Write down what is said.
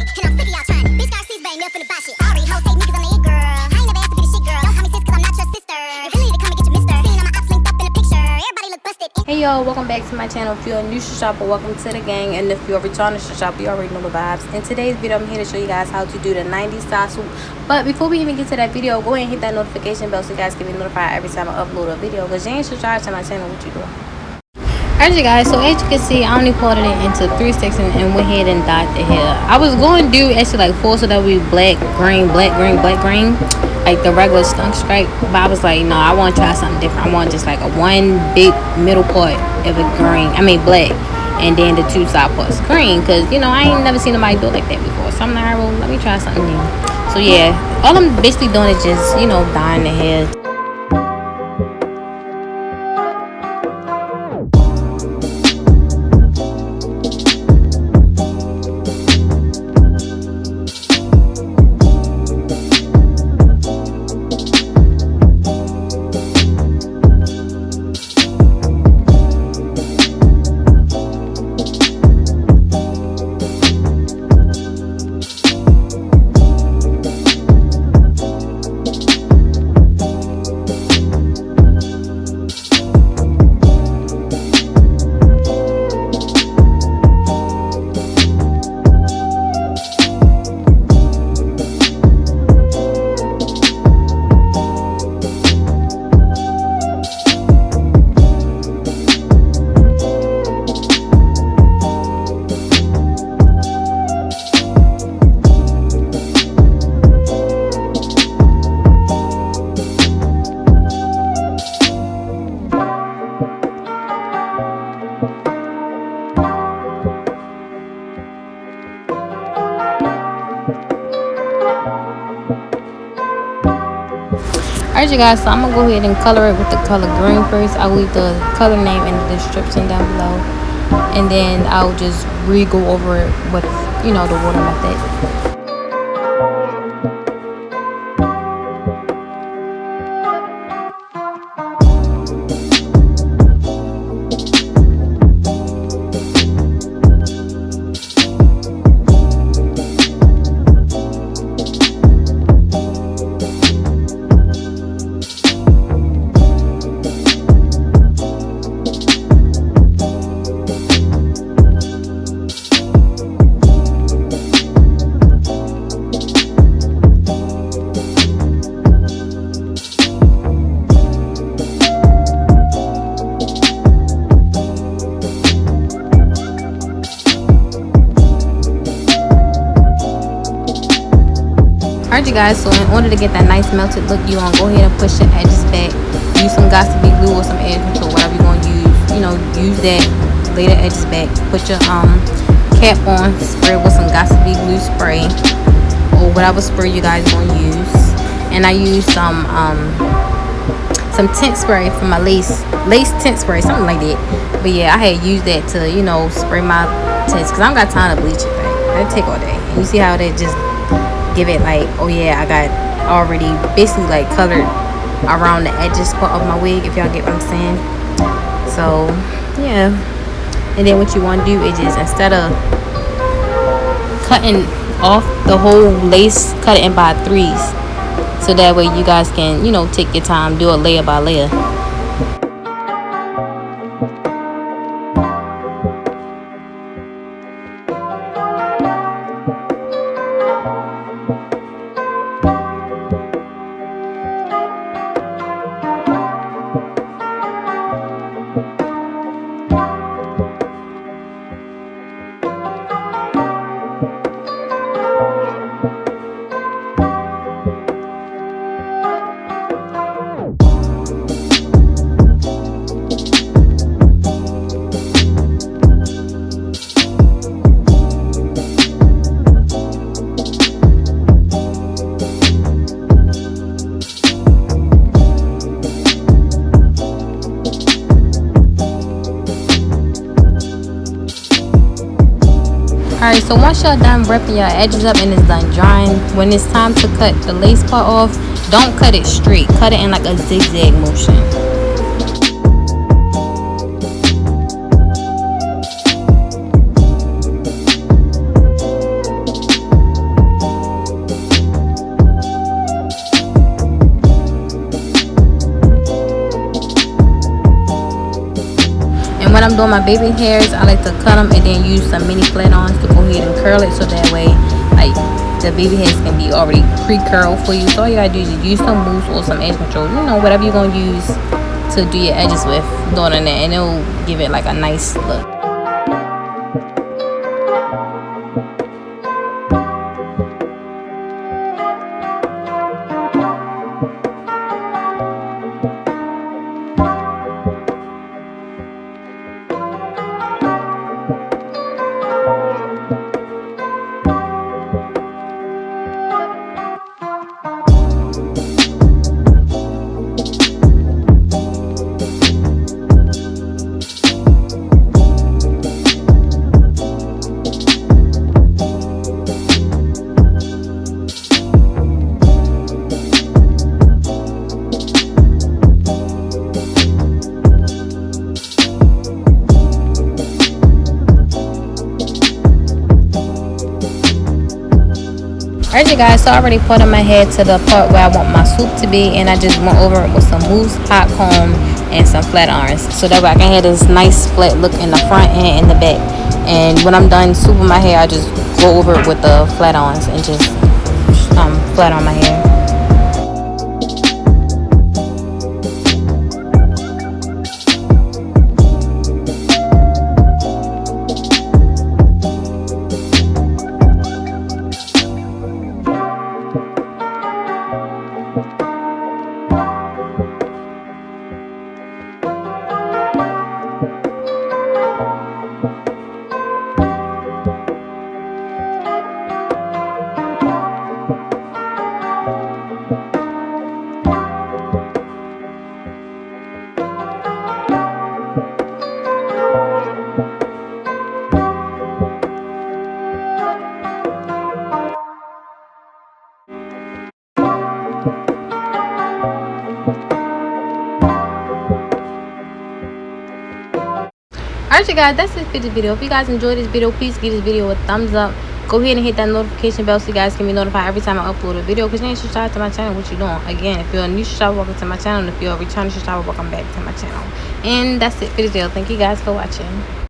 And I'm sick of y'all trying. Bitch got seats, but ain't never finna buy shit. Sorry, hoes take niggas, I'm the it girl. I ain't never asked to be the shit girl. Don't call me sis, cause I'm not your sister. You really need to come and get your mister. Seeing all my ops linked up in the picture. Everybody look busted. Hey y'all, welcome back to my channel. If you're a new shopper, welcome to the gang, and if you're a returning shopper, you already know the vibes. In today's video, I'm here to show you guys how to do the 90s style swoop. But before we even get to that video, go ahead and hit that notification bell so you guys can be notified every time I upload a video. Because you ain't subscribed to my channel, what you doing? Alright you guys, so as you can see, I only parted it into 3 sections and went ahead and dyed the hair. I was going to do actually like 4, so that would be black, green, black, green, black, green, like the regular skunk stripe. But I was like, no, I want to try something different. I want just like a one big middle part of a green, black, and then the 2 side parts green, because you know I ain't never seen nobody do it like that before. So I'm like, well, let me try something new. So yeah, all I'm basically doing is just, you know, dyeing the hair. Alright you guys, so I'm gonna go ahead and color it with the color green first. I'll leave the color name in the description down below, and then I'll just re-go over it with, you know, the water method. Alright you guys, so in order to get that nice melted look, you want to go ahead and push your edges back. Use some gossipy glue or some edge control, whatever you want to use. You know, use that. Lay the edges back. Put your cap on. Spray with some gossipy glue spray or whatever spray you guys want to use. And I used some tint spray for my lace tint spray, something like that. But yeah, I had used that to, you know, spray my tints because I don't got time to bleach it. Right? That'll take all day. And you see how that just give it like, oh yeah, I got already basically like colored around the edges part of my wig, if y'all get what I'm saying. So yeah, and then what you want to do is just, instead of cutting off the whole lace, cut it in by 3s, so that way you guys can, you know, take your time, do it layer by layer. Alright, so once y'all done wrapping your edges up and it's done drying, when it's time to cut the lace part off, don't cut it straight. Cut it in like a zigzag motion. I'm doing my baby hairs, I like to cut them and then use some mini flat-ons to go ahead and curl it, so that way like the baby hairs can be already pre-curled for you. So all you gotta do is use some mousse or some edge control, you know, whatever you're gonna use to do your edges with, doing that, and it'll give it like a nice look. Alright you guys, so I already put in my head to the part where I want my swoop to be, and I just went over it with some mousse, hot comb, and some flat irons, so that way I can have this nice flat look in the front and in the back. And when I'm done swooping my hair, I just go over it with the flat irons and just flat on my hair. Alright you guys, that's it for this video. If you guys enjoyed this video, please give this video a thumbs up. Go ahead and hit that notification bell so you guys can be notified every time I upload a video. Because you ain't subscribed to my channel, what you doing? Again, if you're a new subscriber, welcome to my channel. And if you're a returning subscriber, welcome back to my channel. And that's it for this video. Thank you guys for watching.